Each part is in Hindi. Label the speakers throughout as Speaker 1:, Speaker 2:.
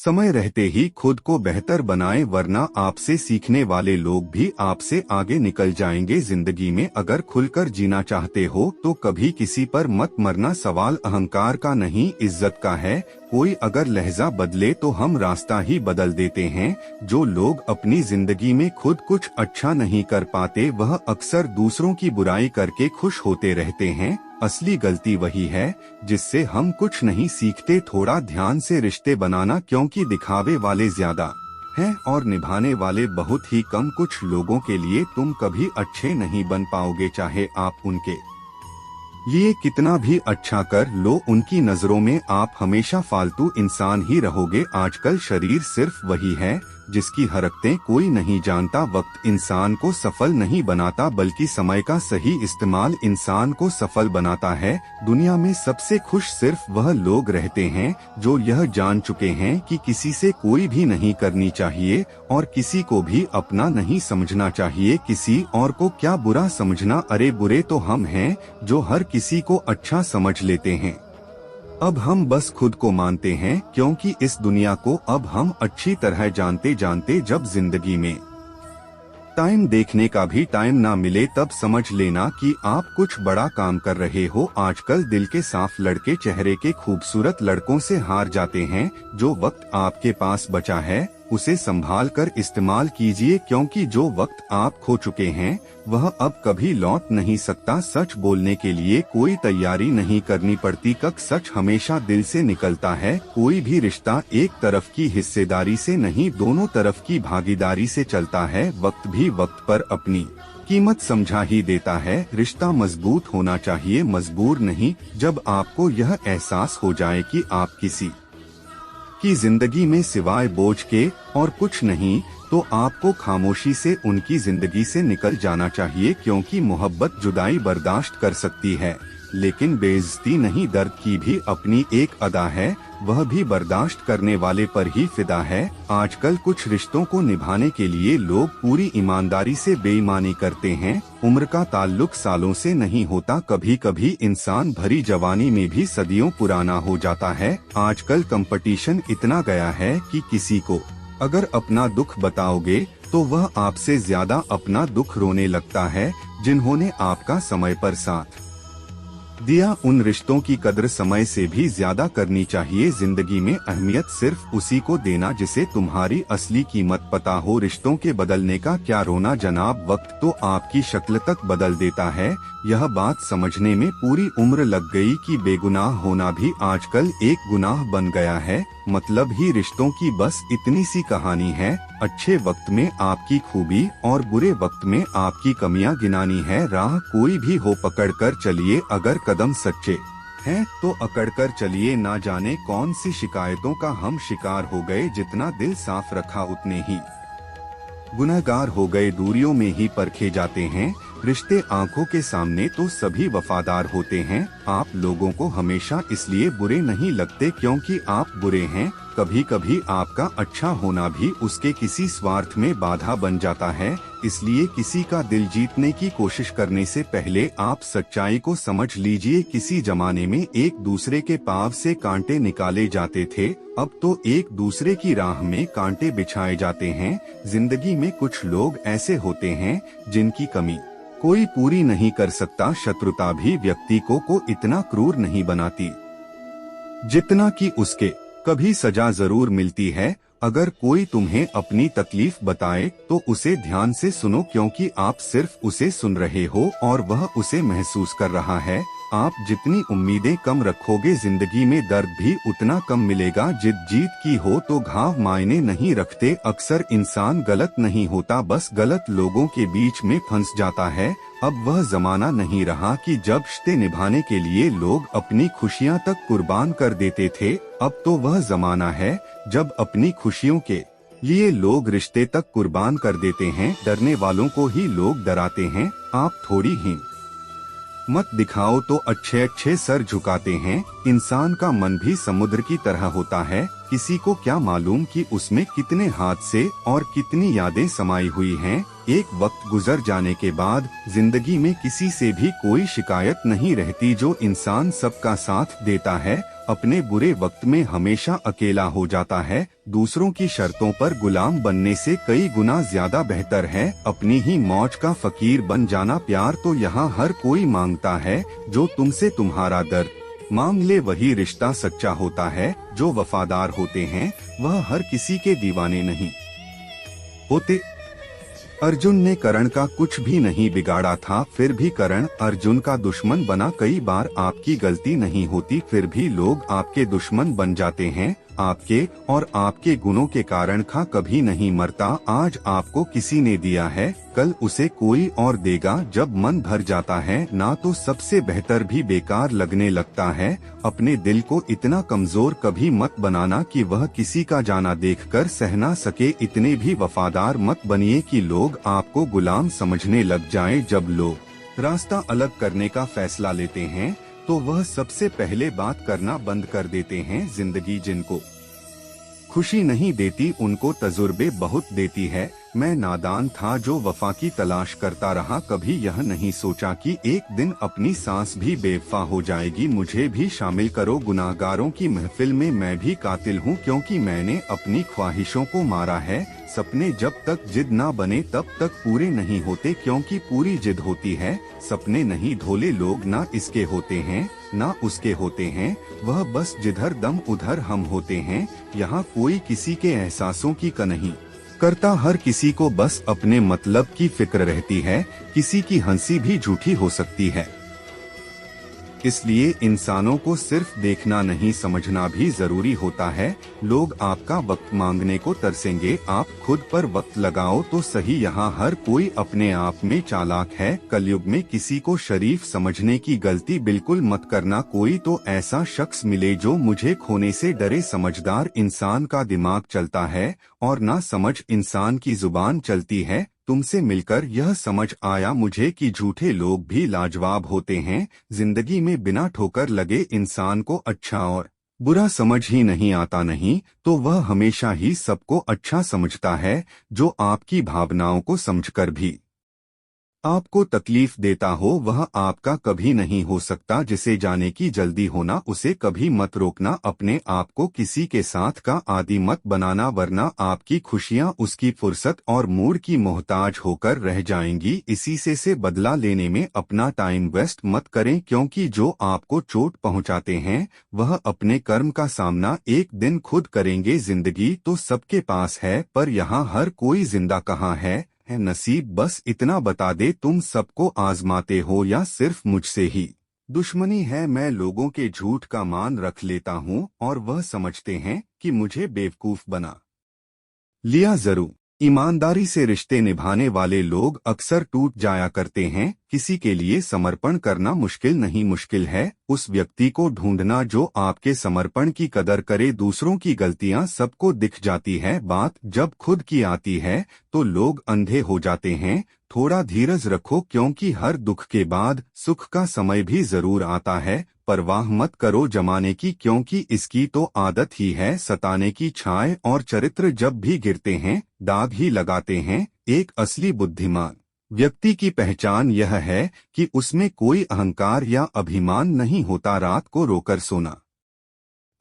Speaker 1: समय रहते ही खुद को बेहतर बनाएं, वरना आपसे सीखने वाले लोग भी आपसे आगे निकल जाएंगे। जिंदगी में अगर खुलकर जीना चाहते हो तो कभी किसी पर मत मरना। सवाल अहंकार का नहीं, इज्जत का है। कोई अगर लहजा बदले तो हम रास्ता ही बदल देते हैं। जो लोग अपनी जिंदगी में खुद कुछ अच्छा नहीं कर पाते, वह अक्सर दूसरों की बुराई करके खुश होते रहते हैं। असली गलती वही है जिससे हम कुछ नहीं सीखते। थोड़ा ध्यान से रिश्ते बनाना, क्योंकि दिखावे वाले ज्यादा हैं और निभाने वाले बहुत ही कम। कुछ लोगों के लिए तुम कभी अच्छे नहीं बन पाओगे, चाहे आप उनके लिए कितना भी अच्छा कर लो, उनकी नजरों में आप हमेशा फालतू इंसान ही रहोगे। आजकल शरीर सिर्फ वही है जिसकी हरकतें कोई नहीं जानता। वक्त इंसान को सफल नहीं बनाता, बल्कि समय का सही इस्तेमाल इंसान को सफल बनाता है। दुनिया में सबसे खुश सिर्फ वह लोग रहते हैं जो यह जान चुके हैं कि किसी से कोई भी नहीं करनी चाहिए और किसी को भी अपना नहीं समझना चाहिए। किसी और को क्या बुरा समझना, अरे बुरे तो हम हैं जो हर किसी को अच्छा समझ लेते हैं। अब हम बस खुद को मानते हैं, क्योंकि इस दुनिया को अब हम अच्छी तरह जानते जानते जब जिंदगी में टाइम देखने का भी टाइम ना मिले, तब समझ लेना कि आप कुछ बड़ा काम कर रहे हो। आजकल दिल के साफ लड़के चेहरे के खूबसूरत लड़कों से हार जाते हैं। जो वक्त आपके पास बचा है उसे संभाल कर इस्तेमाल कीजिए, क्योंकि जो वक्त आप खो चुके हैं वह अब कभी लौट नहीं सकता। सच बोलने के लिए कोई तैयारी नहीं करनी पड़ती, कक सच हमेशा दिल से निकलता है। कोई भी रिश्ता एक तरफ की हिस्सेदारी से नहीं, दोनों तरफ की भागीदारी से चलता है। वक्त भी वक्त पर अपनी कीमत समझा ही देता है। रिश्ता मजबूत होना चाहिए, मजबूर नहीं। जब आपको यह एहसास हो जाए कि आप किसी की जिंदगी में सिवाय बोझ के और कुछ नहीं, तो आपको खामोशी से उनकी जिंदगी से निकल जाना चाहिए। क्योंकि मोहब्बत जुदाई बर्दाश्त कर सकती है, लेकिन बेइज्जती नहीं। दर्द की भी अपनी एक अदा है, वह भी बर्दाश्त करने वाले पर ही फिदा है। आजकल कुछ रिश्तों को निभाने के लिए लोग पूरी ईमानदारी से बेईमानी करते हैं। उम्र का ताल्लुक सालों से नहीं होता, कभी कभी इंसान भरी जवानी में भी सदियों पुराना हो जाता है। आजकल कंपटीशन इतना गया है कि किसी को अगर अपना दुख बताओगे तो वह आपसे ज्यादा अपना दुख रोने लगता है। जिन्होंने आपका समय पर साथ दिया, उन रिश्तों की कद्र समय से भी ज्यादा करनी चाहिए। जिंदगी में अहमियत सिर्फ उसी को देना जिसे तुम्हारी असली कीमत पता हो। रिश्तों के बदलने का क्या रोना जनाब, वक्त तो आपकी शक्ल तक बदल देता है। यह बात समझने में पूरी उम्र लग गई कि बेगुनाह होना भी आजकल एक गुनाह बन गया है। मतलब ही रिश्तों की बस इतनी सी कहानी है। अच्छे वक्त में आपकी खूबी और बुरे वक्त में आपकी कमियां गिनानी है। राह कोई भी हो पकड़ कर चलिए, अगर कदम सच्चे हैं तो अकड़ कर चलिए। ना जाने कौन सी शिकायतों का हम शिकार हो गए, जितना दिल साफ रखा उतने ही गुनहगार हो गए। दूरियों में ही परखे जाते हैं रिश्ते, आंखों के सामने तो सभी वफादार होते हैं। आप लोगों को हमेशा इसलिए बुरे नहीं लगते क्योंकि आप बुरे हैं। कभी कभी आपका अच्छा होना भी उसके किसी स्वार्थ में बाधा बन जाता है। इसलिए किसी का दिल जीतने की कोशिश करने से पहले आप सच्चाई को समझ लीजिए। किसी जमाने में एक दूसरे के पाँव से कांटे निकाले जाते थे, अब तो एक दूसरे की राह में कांटे बिछाए जाते हैं। जिंदगी में कुछ लोग ऐसे होते हैं जिनकी कमी कोई पूरी नहीं कर सकता। शत्रुता भी व्यक्ति को इतना क्रूर नहीं बनाती जितना कि उसके कभी सजा जरूर मिलती है। अगर कोई तुम्हें अपनी तकलीफ बताए तो उसे ध्यान से सुनो, क्योंकि आप सिर्फ उसे सुन रहे हो और वह उसे महसूस कर रहा है। आप जितनी उम्मीदें कम रखोगे, जिंदगी में दर्द भी उतना कम मिलेगा। जिद जीत की हो तो घाव मायने नहीं रखते। अक्सर इंसान गलत नहीं होता, बस गलत लोगों के बीच में फंस जाता है। अब वह जमाना नहीं रहा कि जब रिश्ते निभाने के लिए लोग अपनी खुशियां तक कुर्बान कर देते थे। अब तो वह जमाना है जब अपनी खुशियों के लिए लोग रिश्ते तक कुर्बान कर देते हैं। डरने वालों को ही लोग डराते हैं। आप थोड़ी ही मत दिखाओ तो अच्छे अच्छे सर झुकाते हैं। इंसान का मन भी समुद्र की तरह होता है, किसी को क्या मालूम कि उसमें कितने हादसे और कितनी यादें समाई हुई हैं। एक वक्त गुजर जाने के बाद जिंदगी में किसी से भी कोई शिकायत नहीं रहती। जो इंसान सबका साथ देता है, अपने बुरे वक्त में हमेशा अकेला हो जाता है। दूसरों की शर्तों पर गुलाम बनने से कई गुना ज्यादा बेहतर है अपनी ही मौज का फकीर बन जाना। प्यार तो यहाँ हर कोई मांगता है, जो तुमसे तुम्हारा दर्द मांग ले वही रिश्ता सच्चा होता है। जो वफादार होते हैं वह हर किसी के दीवाने नहीं होते। अर्जुन ने कर्ण का कुछ भी नहीं बिगाड़ा था, फिर भी कर्ण अर्जुन का दुश्मन बना। कई बार आपकी गलती नहीं होती, फिर भी लोग आपके दुश्मन बन जाते हैं। आपके और आपके गुणों के कारण खा कभी नहीं मरता। आज आपको किसी ने दिया है, कल उसे कोई और देगा। जब मन भर जाता है ना, तो सबसे बेहतर भी बेकार लगने लगता है। अपने दिल को इतना कमजोर कभी मत बनाना कि वह किसी का जाना देखकर सह ना सके। इतने भी वफादार मत बनिए कि लोग आपको गुलाम समझने लग जाएं। जब लोग रास्ता अलग करने का फैसला लेते हैं, तो वह सबसे पहले बात करना बंद कर देते हैं। जिंदगी जिनको खुशी नहीं देती, उनको तजुर्बे बहुत देती है। मैं नादान था जो वफा की तलाश करता रहा, कभी यह नहीं सोचा कि एक दिन अपनी सांस भी बेवफा हो जाएगी। मुझे भी शामिल करो गुनाहगारों की महफिल में, मैं भी कातिल हूँ क्योंकि मैंने अपनी ख्वाहिशों को मारा है। सपने जब तक जिद ना बने तब तक पूरे नहीं होते, क्योंकि पूरी जिद होती है। सपने नहीं धोले लोग, ना इसके होते हैं ना उसके होते हैं। वह बस जिधर दम उधर हम होते हैं। यहाँ कोई किसी के एहसासों की का नहीं करता, हर किसी को बस अपने मतलब की फिक्र रहती है। किसी की हंसी भी झूठी हो सकती है, इसलिए इंसानों को सिर्फ देखना नहीं समझना भी जरूरी होता है। लोग आपका वक्त मांगने को तरसेंगे, आप खुद पर वक्त लगाओ तो सही। यहाँ हर कोई अपने आप में चालाक है। कलयुग में किसी को शरीफ समझने की गलती बिल्कुल मत करना। कोई तो ऐसा शख्स मिले जो मुझे खोने से डरे। समझदार इंसान का दिमाग चलता है और ना समझ इंसान की जुबान चलती है। तुमसे मिलकर यह समझ आया मुझे कि झूठे लोग भी लाजवाब होते हैं। जिंदगी में बिना ठोकर लगे इंसान को अच्छा और बुरा समझ ही नहीं आता, नहीं तो वह हमेशा ही सबको अच्छा समझता है। जो आपकी भावनाओं को समझकर भी आपको तकलीफ देता हो, वह आपका कभी नहीं हो सकता। जिसे जाने की जल्दी होना, उसे कभी मत रोकना। अपने आप को किसी के साथ का आदी मत बनाना, वरना आपकी खुशियां उसकी फुर्सत और मूड की मोहताज होकर रह जाएंगी। इसी से बदला लेने में अपना टाइम वेस्ट मत करें, क्योंकि जो आपको चोट पहुंचाते हैं वह अपने कर्म का सामना एक दिन खुद करेंगे। जिंदगी तो सबके पास है, पर यहाँ हर कोई जिंदा कहाँ है नसीब बस इतना बता दे, तुम सबको आजमाते हो या सिर्फ मुझसे ही दुश्मनी है। मैं लोगों के झूठ का मान रख लेता हूँ और वह समझते हैं कि मुझे बेवकूफ बना लिया। जरूर ईमानदारी से रिश्ते निभाने वाले लोग अक्सर टूट जाया करते हैं। किसी के लिए समर्पण करना मुश्किल नहीं, मुश्किल है उस व्यक्ति को ढूंढना जो आपके समर्पण की कदर करे। दूसरों की गलतियां सबको दिख जाती है, बात जब खुद की आती है तो लोग अंधे हो जाते हैं। थोड़ा धीरज रखो, क्योंकि हर दुख के बाद सुख का समय भी जरूर आता है। परवाह मत करो जमाने की, क्योंकि इसकी तो आदत ही है सताने की। छाए और चरित्र जब भी गिरते हैं दाग ही लगाते हैं। एक असली बुद्धिमान व्यक्ति की पहचान यह है कि उसमें कोई अहंकार या अभिमान नहीं होता। रात को रोकर सोना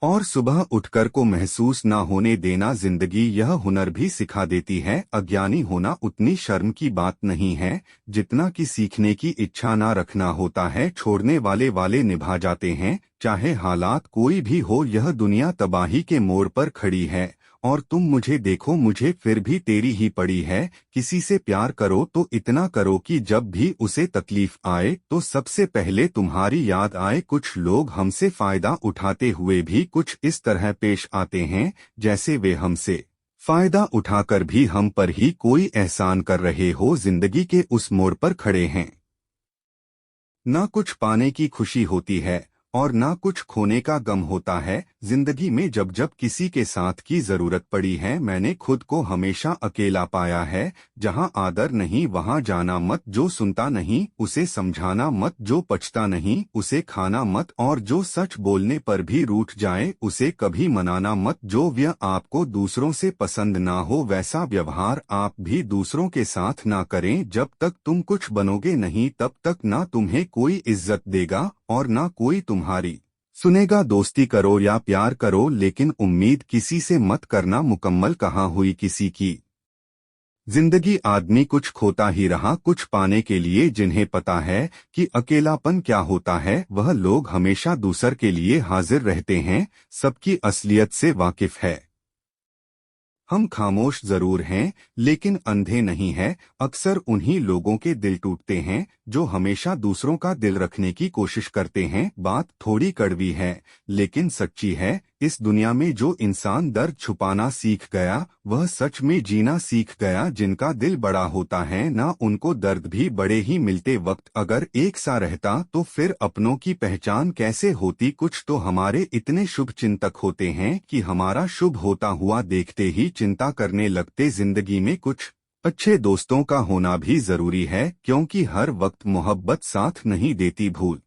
Speaker 1: और सुबह उठकर को महसूस न होने देना जिंदगी यह हुनर भी सिखा देती है। अज्ञानी होना उतनी शर्म की बात नहीं है जितना कि सीखने की इच्छा ना रखना होता है। छोड़ने वाले निभा जाते हैं, चाहे हालात कोई भी हो। यह दुनिया तबाही के मोड़ पर खड़ी है और तुम मुझे देखो, मुझे फिर भी तेरी ही पड़ी है। किसी से प्यार करो तो इतना करो कि जब भी उसे तकलीफ आए तो सबसे पहले तुम्हारी याद आए। कुछ लोग हमसे फायदा उठाते हुए भी कुछ इस तरह पेश आते हैं जैसे वे हमसे फायदा उठाकर भी हम पर ही कोई एहसान कर रहे हो। जिंदगी के उस मोड़ पर खड़े हैं, ना कुछ पाने की खुशी होती है और ना कुछ खोने का गम होता है। जिंदगी में जब जब किसी के साथ की जरूरत पड़ी है, मैंने खुद को हमेशा अकेला पाया है। जहां आदर नहीं वहां जाना मत, जो सुनता नहीं उसे समझाना मत, जो पचता नहीं उसे खाना मत, और जो सच बोलने पर भी रूठ जाए उसे कभी मनाना मत। जो व्यय आपको दूसरों से पसंद ना हो वैसा व्यवहार आप भी दूसरों के साथ ना करें। जब तक तुम कुछ बनोगे नहीं तब तक ना तुम्हें कोई इज्जत देगा और ना कोई तुम्हारी सुनेगा। दोस्ती करो या प्यार करो, लेकिन उम्मीद किसी से मत करना मुकम्मल कहाँ हुई किसी की। जिंदगी आदमी कुछ खोता ही रहा कुछ पाने के लिए। जिन्हें पता है कि अकेलापन क्या होता है वह लोग हमेशा दूसर के लिए हाजिर रहते हैं, सबकी असलियत से वाकिफ है। हम खामोश जरूर हैं लेकिन अंधे नहीं हैं। अक्सर उन्हीं लोगों के दिल टूटते हैं जो हमेशा दूसरों का दिल रखने की कोशिश करते हैं। बात थोड़ी कड़वी है लेकिन सच्ची है। इस दुनिया में जो इंसान दर्द छुपाना सीख गया वह सच में जीना सीख गया। जिनका दिल बड़ा होता है ना उनको दर्द भी बड़े ही मिलते। वक्त अगर एक सा रहता तो फिर अपनों की पहचान कैसे होती। कुछ तो हमारे इतने शुभ चिंतक होते हैं कि हमारा शुभ होता हुआ देखते ही चिंता करने लगते। जिंदगी में कुछ अच्छे दोस्तों का होना भी जरूरी है, क्योंकि हर वक्त मोहब्बत साथ नहीं देती। भूल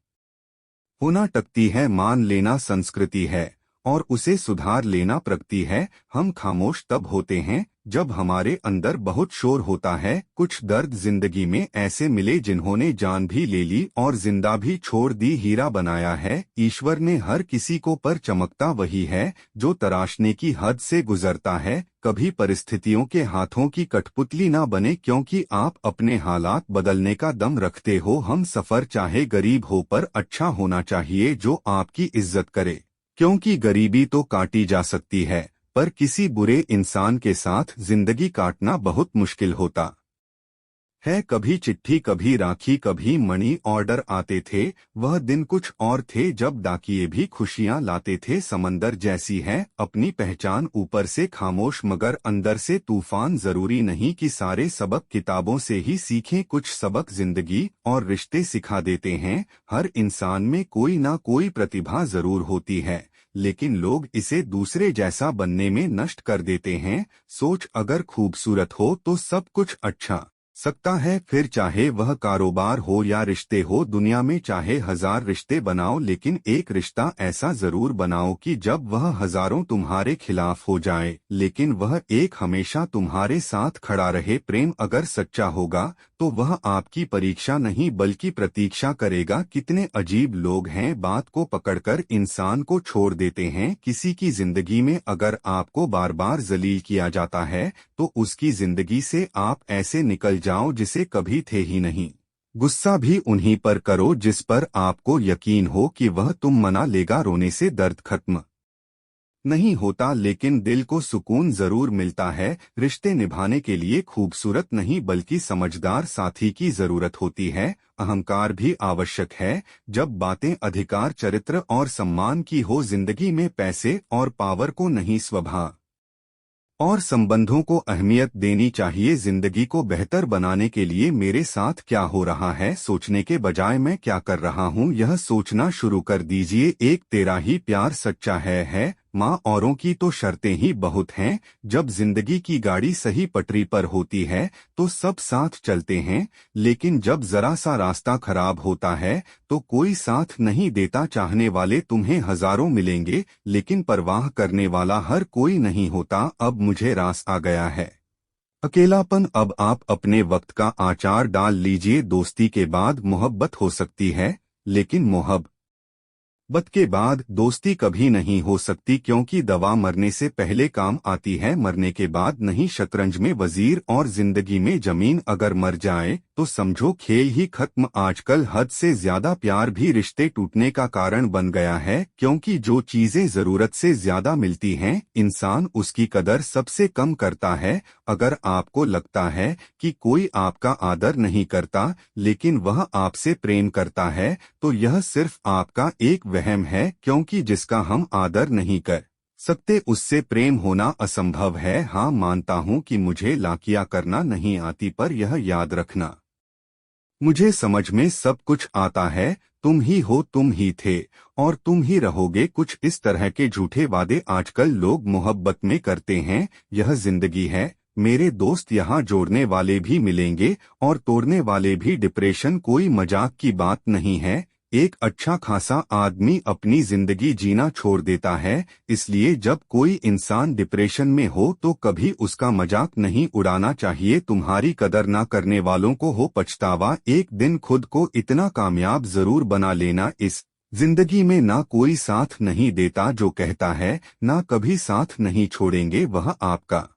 Speaker 1: होना टकती है, मान लेना संस्कृति है और उसे सुधार लेना प्रगति है। हम खामोश तब होते हैं जब हमारे अंदर बहुत शोर होता है। कुछ दर्द जिंदगी में ऐसे मिले जिन्होंने जान भी ले ली और जिंदा भी छोड़ दी। हीरा बनाया है ईश्वर ने हर किसी को, पर चमकता वही है जो तराशने की हद से गुजरता है। कभी परिस्थितियों के हाथों की कठपुतली ना बने, क्योंकि आप अपने हालात बदलने का दम रखते हो। हम सफर चाहे गरीब हो पर अच्छा होना चाहिए जो आपकी इज्जत करे, क्योंकि गरीबी तो काटी जा सकती है पर किसी बुरे इंसान के साथ जिंदगी काटना बहुत मुश्किल होता है। कभी चिट्ठी कभी राखी कभी मनी ऑर्डर आते थे। वह दिन कुछ और थे जब डाकिये भी खुशियां लाते थे। समंदर जैसी है अपनी पहचान, ऊपर से खामोश मगर अंदर से तूफान। जरूरी नहीं कि सारे सबक किताबों से ही सीखें, कुछ सबक जिंदगी और रिश्ते सिखा देते हैं। हर इंसान में कोई ना कोई प्रतिभा जरूर होती है लेकिन लोग इसे दूसरे जैसा बनने में नष्ट कर देते हैं। सोच अगर खूबसूरत हो तो सब कुछ अच्छा सकता है, फिर चाहे वह कारोबार हो या रिश्ते हो। दुनिया में चाहे 1000 रिश्ते बनाओ लेकिन एक रिश्ता ऐसा जरूर बनाओ कि जब वह हजारों तुम्हारे खिलाफ हो जाए लेकिन वह एक हमेशा तुम्हारे साथ खड़ा रहे। प्रेम अगर सच्चा होगा तो वह आपकी परीक्षा नहीं बल्कि प्रतीक्षा करेगा। कितने अजीब लोग हैं बात को पकड़कर इंसान को छोड़ देते हैं। किसी की जिंदगी में अगर आपको बार बार जलील किया जाता है तो उसकी जिंदगी से आप ऐसे निकल जाओ जिसे कभी थे ही नहीं। गुस्सा भी उन्हीं पर करो जिस पर आपको यकीन हो कि वह तुम मना लेगा। रोने से दर्द खत्म नहीं होता लेकिन दिल को सुकून जरूर मिलता है। रिश्ते निभाने के लिए खूबसूरत नहीं बल्कि समझदार साथी की जरूरत होती है। अहंकार भी आवश्यक है जब बातें अधिकार चरित्र और सम्मान की हो। जिंदगी में पैसे और पावर को नहीं, स्वभाव और संबंधों को अहमियत देनी चाहिए। जिंदगी को बेहतर बनाने के लिए मेरे साथ क्या हो रहा है सोचने के बजाय मैं क्या कर रहा हूँ यह सोचना शुरू कर दीजिए। एक तेरा ही प्यार सच्चा है माँ, औरों की तो शर्तें ही बहुत हैं। जब जिंदगी की गाड़ी सही पटरी पर होती है तो सब साथ चलते हैं, लेकिन जब जरा सा रास्ता खराब होता है तो कोई साथ नहीं देता। चाहने वाले तुम्हें हजारों मिलेंगे लेकिन परवाह करने वाला हर कोई नहीं होता। अब मुझे रास आ गया है अकेलापन, अब आप अपने वक्त का आचार डाल लीजिए। दोस्ती के बाद मोहब्बत हो सकती है लेकिन मोहब्बत के बाद दोस्ती कभी नहीं हो सकती, क्योंकि दवा मरने से पहले काम आती है, मरने के बाद नहीं। शतरंज में वजीर और जिंदगी में जमीन अगर मर जाए तो समझो खेल ही खत्म। आजकल हद से ज्यादा प्यार भी रिश्ते टूटने का कारण बन गया है, क्योंकि जो चीजें जरूरत से ज्यादा मिलती हैं इंसान उसकी कदर सबसे कम करता है। अगर आपको लगता है कि कोई आपका आदर नहीं करता लेकिन वह आपसे प्रेम करता है तो यह सिर्फ आपका एक वहम है, क्योंकि जिसका हम आदर नहीं कर सकते उससे प्रेम होना असंभव है। हाँ, मानता हूँ कि मुझे लाकिया करना नहीं आती, पर यह याद रखना मुझे समझ में सब कुछ आता है। तुम ही हो, तुम ही थे और तुम ही रहोगे, कुछ इस तरह के झूठे वादे आजकल लोग मोहब्बत में करते हैं। यह जिंदगी है मेरे दोस्त, यहाँ जोड़ने वाले भी मिलेंगे और तोड़ने वाले भी। डिप्रेशन कोई मजाक की बात नहीं है। एक अच्छा खासा आदमी अपनी जिंदगी जीना छोड़ देता है। इसलिए जब कोई इंसान डिप्रेशन में हो तो कभी उसका मजाक नहीं उड़ाना चाहिए। तुम्हारी कदर ना करने वालों को हो पछतावा, एक दिन खुद को इतना कामयाब जरूर बना लेना। इस जिंदगी में ना कोई साथ नहीं देता जो कहता है, ना कभी साथ नहीं छोड़ेंगे वह आपका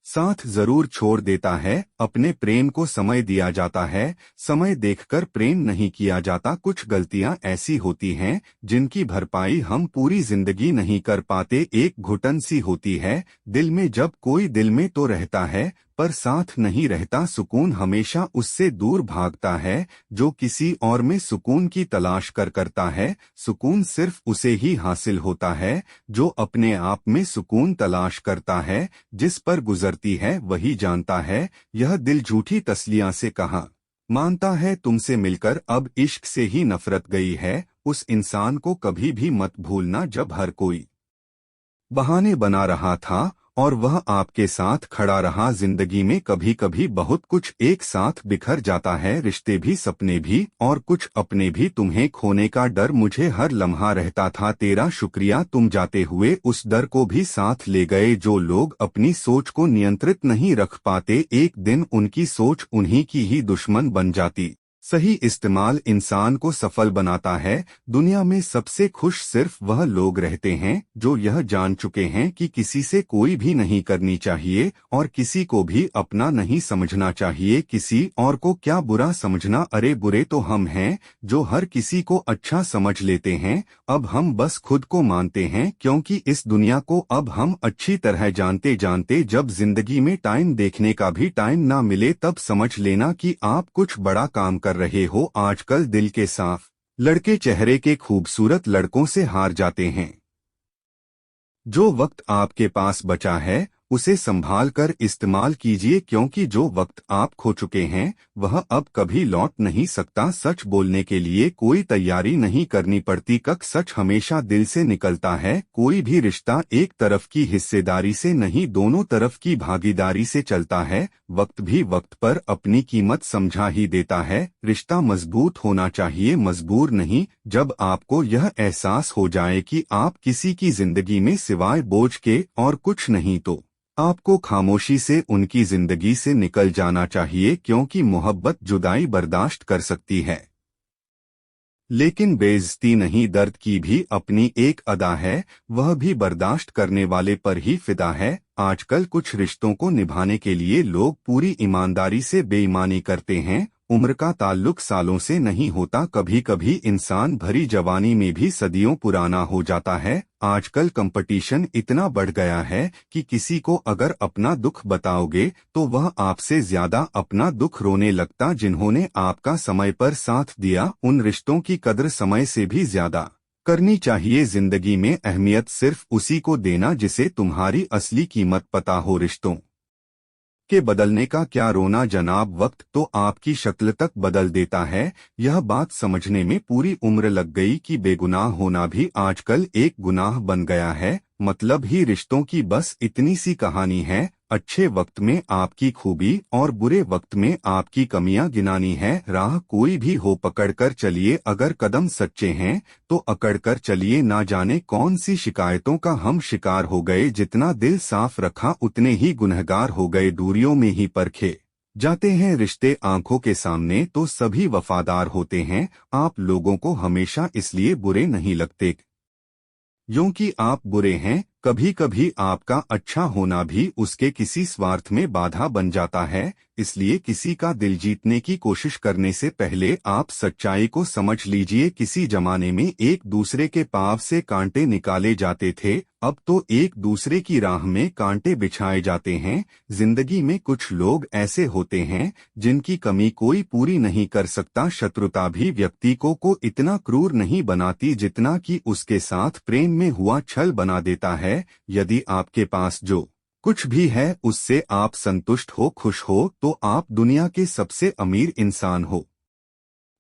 Speaker 1: साथ जरूर छोड़ देता है। अपने प्रेम को समय दिया जाता है, समय देखकर प्रेम नहीं किया जाता। कुछ गलतियां ऐसी होती हैं जिनकी भरपाई हम पूरी जिंदगी नहीं कर पाते। एक घुटन सी होती है दिल में, जब कोई दिल में तो रहता है पर साथ नहीं रहता। सुकून हमेशा उससे दूर भागता है जो किसी और में सुकून की तलाश करता है। सुकून सिर्फ उसे ही हासिल होता है जो अपने आप में सुकून तलाश करता है। जिस पर गुजरती है वही जानता है। यह दिल झूठी तसलियां से कहा मानता है तुमसे मिलकर अब इश्क से ही नफरत गई है। उस इंसान को कभी भी मत भूलना जब हर कोई बहाने बना रहा था और वह आपके साथ खड़ा रहा। जिंदगी में कभी कभी बहुत कुछ एक साथ बिखर जाता है, रिश्ते भी, सपने भी और कुछ अपने भी। तुम्हें खोने का डर मुझे हर लम्हा रहता था, तेरा शुक्रिया तुम जाते हुए उस डर को भी साथ ले गए। जो लोग अपनी सोच को नियंत्रित नहीं रख पाते, एक दिन उनकी सोच उन्हीं की ही दुश्मन बन जाती। सही इस्तेमाल इंसान को सफल बनाता है। दुनिया में सबसे खुश सिर्फ वह लोग रहते हैं जो यह जान चुके हैं कि किसी से कोई भी नहीं करनी चाहिए और किसी को भी अपना नहीं समझना चाहिए। किसी और को क्या बुरा समझना, अरे बुरे तो हम हैं जो हर किसी को अच्छा समझ लेते हैं। अब हम बस खुद को मानते हैं क्योंकि इस दुनिया को अब हम अच्छी तरह जानते जानते जब जिंदगी में टाइम देखने का भी टाइम ना मिले तब समझ लेना कि आप कुछ बड़ा काम कर रहे हो। आजकल दिल के साफ लड़के चेहरे के खूबसूरत लड़कों से हार जाते हैं। जो वक्त आपके पास बचा है उसे संभाल कर इस्तेमाल कीजिए क्योंकि जो वक्त आप खो चुके हैं वह अब कभी लौट नहीं सकता। सच बोलने के लिए कोई तैयारी नहीं करनी पड़ती, कक सच हमेशा दिल से निकलता है। कोई भी रिश्ता एक तरफ की हिस्सेदारी से नहीं, दोनों तरफ की भागीदारी से चलता है। वक्त भी वक्त पर अपनी कीमत समझा ही देता है। रिश्ता मजबूत होना चाहिए, मजबूर नहीं। जब आपको यह एहसास हो जाए कि आप किसी की जिंदगी में सिवाय बोझ के और कुछ नहीं तो आपको खामोशी से उनकी जिंदगी से निकल जाना चाहिए क्योंकि मोहब्बत जुदाई बर्दाश्त कर सकती है लेकिन बेइज्जती नहीं। दर्द की भी अपनी एक अदा है, वह भी बर्दाश्त करने वाले पर ही फिदा है। आजकल कुछ रिश्तों को निभाने के लिए लोग पूरी ईमानदारी से बेईमानी करते हैं। उम्र का ताल्लुक सालों से नहीं होता, कभी कभी इंसान भरी जवानी में भी सदियों पुराना हो जाता है। आजकल कंपटीशन इतना बढ़ गया है कि किसी को अगर अपना दुख बताओगे तो वह आपसे ज्यादा अपना दुख रोने लगता। जिन्होंने आपका समय पर साथ दिया उन रिश्तों की कद्र समय से भी ज्यादा करनी चाहिए। जिंदगी में अहमियत सिर्फ उसी को देना जिसे तुम्हारी असली कीमत पता हो। रिश्तों के बदलने का क्या रोना जनाब, वक्त तो आपकी शक्ल तक बदल देता है। यह बात समझने में पूरी उम्र लग गई कि बेगुनाह होना भी आजकल एक गुनाह बन गया है। मतलब ही रिश्तों की बस इतनी सी कहानी है, अच्छे वक्त में आपकी खूबी और बुरे वक्त में आपकी कमियां गिनानी है। राह कोई भी हो पकड़ कर चलिए, अगर कदम सच्चे हैं तो अकड़ कर चलिए। ना जाने कौन सी शिकायतों का हम शिकार हो गए, जितना दिल साफ रखा उतने ही गुनहगार हो गए। दूरियों में ही परखे जाते हैं रिश्ते, आंखों के सामने तो सभी वफादार होते हैं। आप लोगों को हमेशा इसलिए बुरे नहीं लगते क्योंकि आप बुरे हैं, कभी कभी आपका अच्छा होना भी उसके किसी स्वार्थ में बाधा बन जाता है। इसलिए किसी का दिल जीतने की कोशिश करने से पहले आप सच्चाई को समझ लीजिए। किसी जमाने में एक दूसरे के पाँव से कांटे निकाले जाते थे, अब तो एक दूसरे की राह में कांटे बिछाए जाते हैं। जिंदगी में कुछ लोग ऐसे होते हैं जिनकी कमी कोई पूरी नहीं कर सकता। शत्रुता भी व्यक्ति को इतना क्रूर नहीं बनाती जितना कि उसके साथ प्रेम में हुआ छल बना देता है। यदि आपके पास जो कुछ भी है उससे आप संतुष्ट हो, खुश हो, तो आप दुनिया के सबसे अमीर इंसान हो।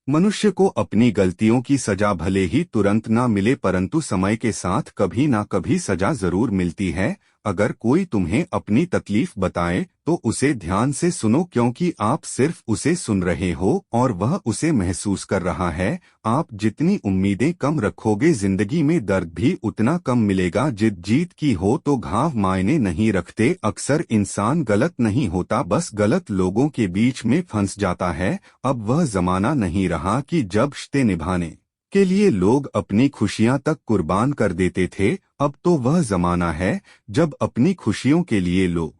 Speaker 1: मनुष्य को अपनी गलतियों की सजा भले ही तुरंत ना मिले परंतु समय के साथ कभी ना कभी सजा जरूर मिलती है। अगर कोई तुम्हें अपनी तकलीफ बताए तो उसे ध्यान से सुनो क्योंकि आप सिर्फ उसे सुन रहे हो और वह उसे महसूस कर रहा है। आप जितनी उम्मीदें कम रखोगे जिंदगी में दर्द भी उतना कम मिलेगा। जिद जीत की हो तो घाव मायने नहीं रखते। अक्सर इंसान गलत नहीं होता बस गलत लोगों के बीच में फंस जाता है। अब वह जमाना नहीं रहा कि जब रिश्ते निभाने के लिए लोग अपनी खुशियां तक कुर्बान कर देते थे। अब तो वह जमाना है जब अपनी खुशियों के लिए लोग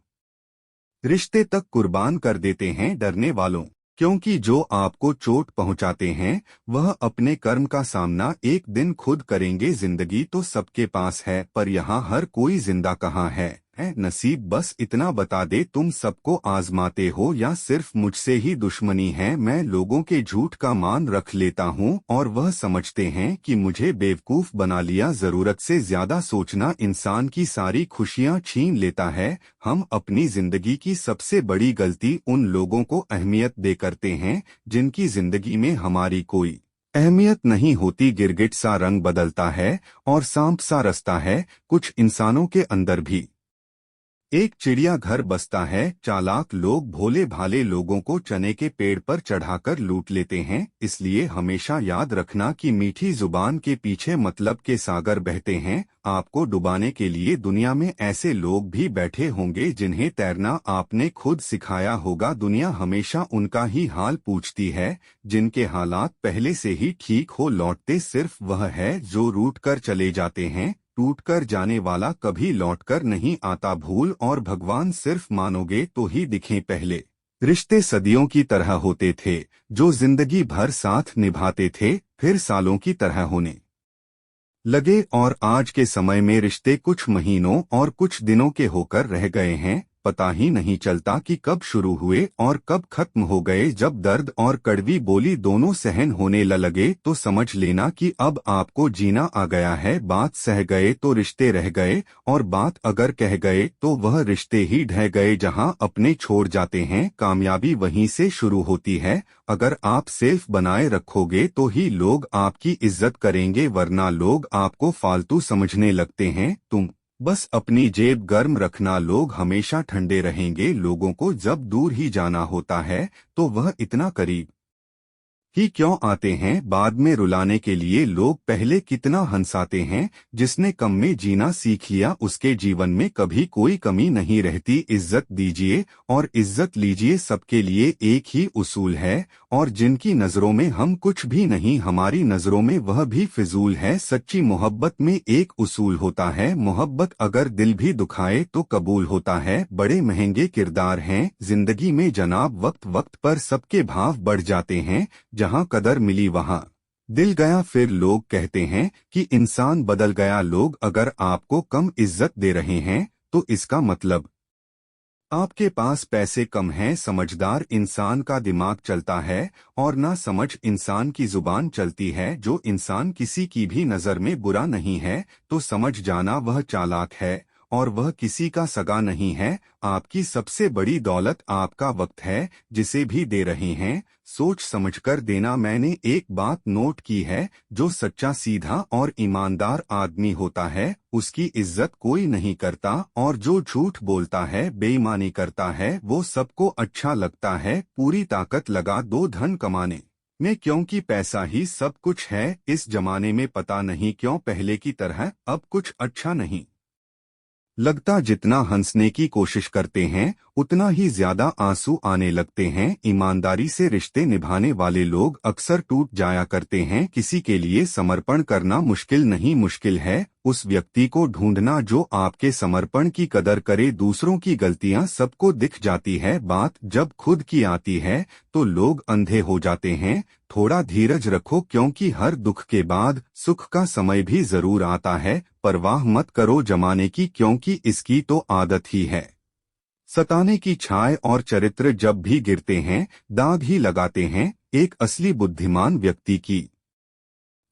Speaker 1: रिश्ते तक कुर्बान कर देते हैं डरने वालों। क्योंकि जो आपको चोट पहुंचाते हैं वह अपने कर्म का सामना एक दिन खुद करेंगे। जिंदगी तो सबके पास है पर यहाँ हर कोई जिंदा कहाँ है। नसीब बस इतना बता दे तुम सबको आजमाते हो या सिर्फ मुझसे ही दुश्मनी है। मैं लोगों के झूठ का मान रख लेता हूँ और वह समझते हैं कि मुझे बेवकूफ बना लिया। जरूरत से ज्यादा सोचना इंसान की सारी खुशियाँ छीन लेता है। हम अपनी जिंदगी की सबसे बड़ी गलती उन लोगों को अहमियत दे करते हैं जिनकी जिंदगी में हमारी कोई अहमियत नहीं होती। गिरगिट सा रंग बदलता है और सांप सा रसता है। कुछ इंसानों के अंदर भी एक चिड़िया घर बसता है। चालाक लोग भोले भाले लोगों को चने के पेड़ पर चढ़ाकर लूट लेते हैं। इसलिए हमेशा याद रखना कि मीठी जुबान के पीछे मतलब के सागर बहते हैं। आपको डुबाने के लिए दुनिया में ऐसे लोग भी बैठे होंगे जिन्हें तैरना आपने खुद सिखाया होगा। दुनिया हमेशा उनका ही हाल पूछती है जिनके हालात पहले से ही ठीक हो। लौटते सिर्फ वह है जो रूठ कर चले जाते हैं। टूटकर जाने वाला कभी लौटकर नहीं आता। भूल और भगवान सिर्फ मानोगे तो ही दिखें। पहले रिश्ते सदियों की तरह होते थे जो जिंदगी भर साथ निभाते थे फिर सालों की तरह होने लगे और आज के समय में रिश्ते कुछ महीनों और कुछ दिनों के होकर रह गए हैं। पता ही नहीं चलता कि कब शुरू हुए और कब खत्म हो गए। जब दर्द और कड़वी बोली दोनों सहन होने लगे तो समझ लेना कि अब आपको जीना आ गया है। बात सह गए तो रिश्ते रह गए और बात अगर कह गए तो वह रिश्ते ही ढह गए। जहां अपने छोड़ जाते हैं कामयाबी वहीं से शुरू होती है। अगर आप सेल्फ बनाए रखोगे तो ही लोग आपकी इज्जत करेंगे वरना लोग आपको फालतू समझने लगते हैं। तुम बस अपनी जेब गर्म रखना। लोग हमेशा ठंडे रहेंगे। लोगों को जब दूर ही जाना होता है तो वह इतना करीब ही क्यों आते हैं। बाद में रुलाने के लिए लोग पहले कितना हंसाते हैं। जिसने कम में जीना सीख लिया उसके जीवन में कभी कोई कमी नहीं रहती। इज्जत दीजिए और इज्जत लीजिए सबके लिए एक ही उसूल है। और जिनकी नजरों में हम कुछ भी नहीं हमारी नजरों में वह भी फिजूल है। सच्ची मोहब्बत में एक उसूल होता है मोहब्बत अगर दिल भी दुखाए तो कबूल होता है। बड़े महंगे किरदार हैं जिंदगी में जनाब। वक्त वक्त पर सबके भाव बढ़ जाते हैं। जहां कदर मिली वहां दिल गया। फिर लोग कहते हैं कि इंसान बदल गया। लोग अगर आपको कम इज्जत दे रहे हैं तो इसका मतलब आपके पास पैसे कम हैं। समझदार इंसान का दिमाग चलता है और ना समझ इंसान की जुबान चलती है। जो इंसान किसी की भी नजर में बुरा नहीं है तो समझ जाना वह चालाक है और वह किसी का सगा नहीं है। आपकी सबसे बड़ी दौलत आपका वक्त है जिसे भी दे रहे हैं सोच समझकर देना। मैंने एक बात नोट की है जो सच्चा सीधा और ईमानदार आदमी होता है उसकी इज्जत कोई नहीं करता और जो झूठ बोलता है बेईमानी करता है वो सबको अच्छा लगता है। पूरी ताकत लगा दो धन कमाने में क्योंकि पैसा ही सब कुछ है इस जमाने में। पता नहीं क्यों पहले की तरह अब कुछ अच्छा नहीं लगता। जितना हंसने की कोशिश करते हैं उतना ही ज्यादा आंसू आने लगते हैं। ईमानदारी से रिश्ते निभाने वाले लोग अक्सर टूट जाया करते हैं। किसी के लिए समर्पण करना मुश्किल नहीं मुश्किल है उस व्यक्ति को ढूंढना जो आपके समर्पण की कदर करे। दूसरों की गलतियां सबको दिख जाती है बात जब खुद की आती है तो लोग अंधे हो जाते हैं। थोड़ा धीरज रखो क्योंकि हर दुख के बाद सुख का समय भी जरूर आता है। परवाह मत करो जमाने की क्योंकि इसकी तो आदत ही है सताने की। छाए और चरित्र जब भी गिरते हैं दाग ही लगाते हैं। एक असली बुद्धिमान व्यक्ति की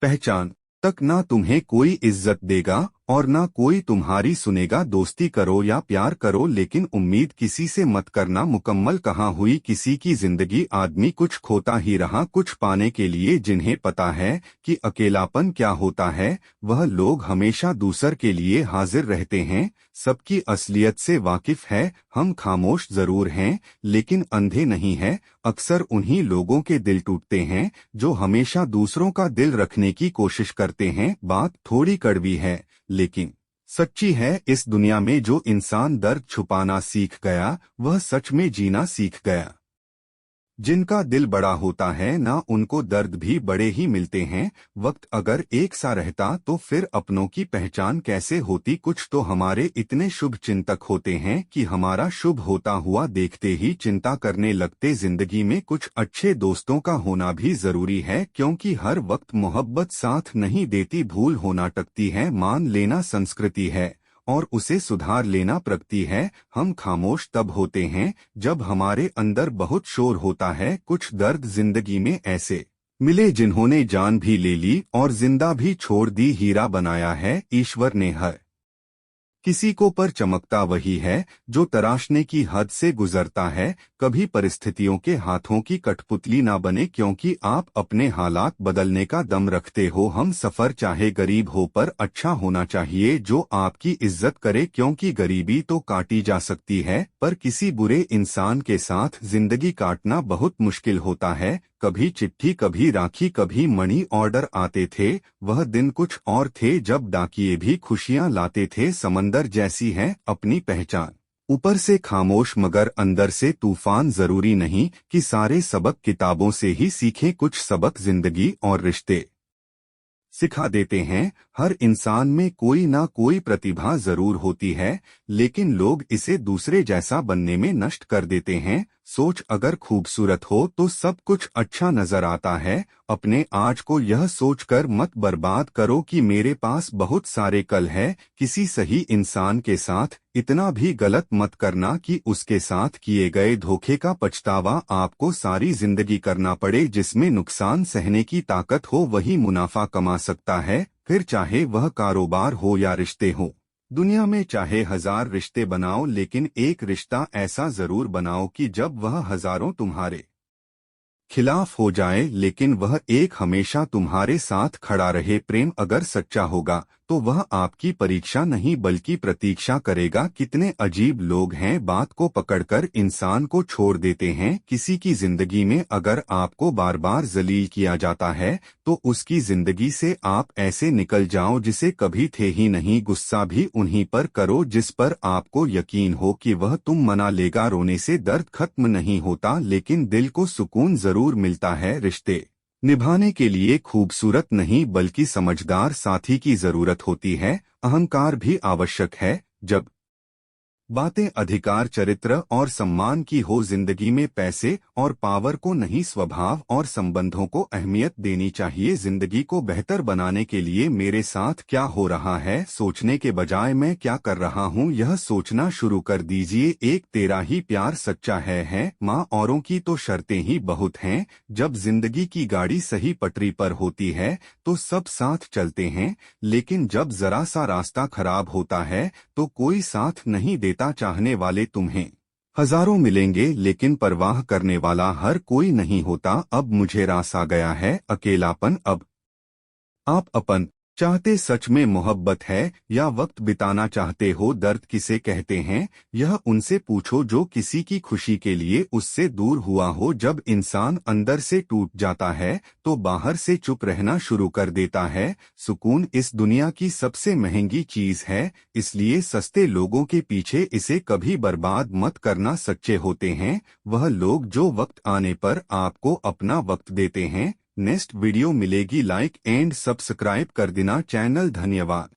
Speaker 1: पहचान तक ना तुम्हें कोई इज्जत देगा और ना कोई तुम्हारी सुनेगा। दोस्ती करो या प्यार करो, लेकिन उम्मीद किसी से मत करना। मुकम्मल कहाँ हुई किसी की जिंदगी, आदमी कुछ खोता ही रहा कुछ पाने के लिए। जिन्हें पता है कि अकेलापन क्या होता है, वह लोग हमेशा दूसर के लिए हाजिर रहते हैं। सबकी असलियत से वाकिफ है, हम खामोश जरूर हैं लेकिन अंधे नहीं है। अक्सर उन्हीं लोगों के दिल टूटते हैं जो हमेशा दूसरों का दिल रखने की कोशिश करते हैं। बात थोड़ी कड़वी है लेकिन सच्ची है। इस दुनिया में जो इंसान दर्द छुपाना सीख गया, वह सच में जीना सीख गया। जिनका दिल बड़ा होता है ना, उनको दर्द भी बड़े ही मिलते हैं। वक्त अगर एक सा रहता तो फिर अपनों की पहचान कैसे होती। कुछ तो हमारे इतने शुभ चिंतक होते हैं कि हमारा शुभ होता हुआ देखते ही चिंता करने लगते। जिंदगी में कुछ अच्छे दोस्तों का होना भी जरूरी है, क्योंकि हर वक्त मोहब्बत साथ नहीं देती। भूल होना टकती है, मान लेना संस्कृति है और उसे सुधार लेना प्रगति है। हम खामोश तब होते हैं जब हमारे अंदर बहुत शोर होता है। कुछ दर्द जिंदगी में ऐसे मिले जिन्होंने जान भी ले ली और जिंदा भी छोड़ दी। हीरा बनाया है ईश्वर ने हर किसी को, पर चमकता वही है जो तराशने की हद से गुजरता है। कभी परिस्थितियों के हाथों की कठपुतली ना बने, क्योंकि आप अपने हालात बदलने का दम रखते हो। हम सफर चाहे गरीब हो पर अच्छा होना चाहिए जो आपकी इज्जत करे, क्योंकि गरीबी तो काटी जा सकती है पर किसी बुरे इंसान के साथ जिंदगी काटना बहुत मुश्किल होता है। कभी चिट्ठी, कभी राखी, कभी मनी ऑर्डर आते थे। वह दिन कुछ और थे जब डाकिये भी खुशियां लाते थे। समंदर जैसी है अपनी पहचान, ऊपर से खामोश मगर अंदर से तूफान। जरूरी नहीं कि सारे सबक किताबों से ही सीखें, कुछ सबक जिंदगी और रिश्ते सिखा देते हैं। हर इंसान में कोई ना कोई प्रतिभा जरूर होती है, लेकिन लोग इसे दूसरे जैसा बनने में नष्ट कर देते हैं। सोच अगर खूबसूरत हो तो सब कुछ अच्छा नजर आता है। अपने आज को यह सोचकर मत बर्बाद करो कि मेरे पास बहुत सारे कल है। किसी सही इंसान के साथ इतना भी गलत मत करना कि उसके साथ किए गए धोखे का पछतावा आपको सारी जिंदगी करना पड़े। जिसमें नुकसान सहने की ताकत हो वही मुनाफा कमा सकता है, फिर चाहे वह कारोबार हो या रिश्ते हो। दुनिया में चाहे 1000 रिश्ते बनाओ, लेकिन एक रिश्ता ऐसा जरूर बनाओ कि जब वह हजारों तुम्हारे खिलाफ हो जाए, लेकिन वह एक हमेशा तुम्हारे साथ खड़ा रहे। प्रेम अगर सच्चा होगा तो वह आपकी परीक्षा नहीं बल्कि प्रतीक्षा करेगा। कितने अजीब लोग हैं, बात को पकड़कर इंसान को छोड़ देते हैं। किसी की जिंदगी में अगर आपको बार बार जलील किया जाता है तो उसकी जिंदगी से आप ऐसे निकल जाओ जिसे कभी थे ही नहीं। गुस्सा भी उन्हीं पर करो जिस पर आपको यकीन हो कि वह तुम मना लेगा। रोने से दर्द खत्म नहीं होता, लेकिन दिल को सुकून जरूर मिलता है। रिश्ते निभाने के लिए खूबसूरत नहीं बल्कि समझदार साथी की जरूरत होती है। अहंकार भी आवश्यक है जब बातें अधिकार, चरित्र और सम्मान की हो। जिंदगी में पैसे और पावर को नहीं, स्वभाव और संबंधों को अहमियत देनी चाहिए। जिंदगी को बेहतर बनाने के लिए मेरे साथ क्या हो रहा है सोचने के बजाय मैं क्या कर रहा हूँ यह सोचना शुरू कर दीजिए। एक तेरा ही प्यार सच्चा है माँ, औरों की तो शर्तें ही बहुत हैं। जब जिंदगी की गाड़ी सही पटरी पर होती है तो सब साथ चलते हैं, लेकिन जब जरा सा रास्ता खराब होता है तो कोई साथ नहीं देता। चाहने वाले तुम्हें हजारों मिलेंगे, लेकिन परवाह करने वाला हर कोई नहीं होता। अब मुझे रास आ गया है अकेलापन। अब आप अपन चाहते सच में मोहब्बत है या वक्त बिताना चाहते हो? दर्द किसे कहते हैं यह उनसे पूछो जो किसी की खुशी के लिए उससे दूर हुआ हो। जब इंसान अंदर से टूट जाता है तो बाहर से चुप रहना शुरू कर देता है। सुकून इस दुनिया की सबसे महंगी चीज है, इसलिए सस्ते लोगों के पीछे इसे कभी बर्बाद मत करना। सच्चे होते हैं वह लोग जो वक्त आने पर आपको अपना वक्त देते हैं। नेक्स्ट वीडियो मिलेगी, लाइक एंड सब्सक्राइब कर देना चैनल। धन्यवाद।